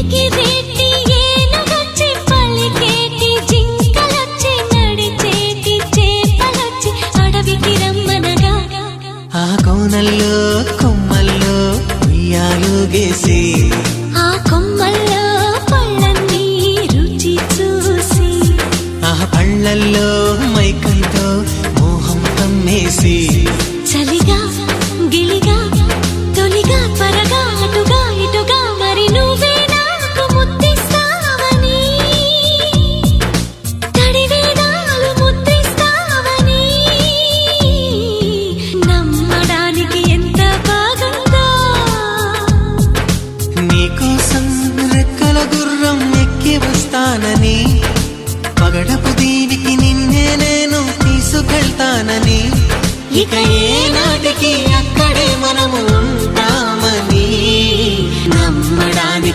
ఎగిరేటి ఏనుగొచ్చి పలికేటి జింకలొచ్చి నడిచేటి చేపలొచ్చి అడవికి రమ్మనగా ఆ కోనల్లో కొమ్మల్లో ఉయ్యాలుగేసి ఆ కొమ్మల్లో పళ్ళన్నీ రుచి చూసి ఆ పళ్ళల్లో మైకంతో మోహం కమ్మేసి చలిగా గిలిగా తొలిగా త్వరగా అటుగా ఇటుగా మరి నువ్వే నాకు ముద్దిస్తావని తడివేదాలు ముద్రిస్తావని నమ్మడానికి ఎంత బాగుందో నీకోసం రెక్కల గుర్రం ఎక్కి వస్తానని పగడపు దీవికి నిన్నే నేను తీసుకెళ్తానని ఇక ఏ నాటికి అక్కడే మనము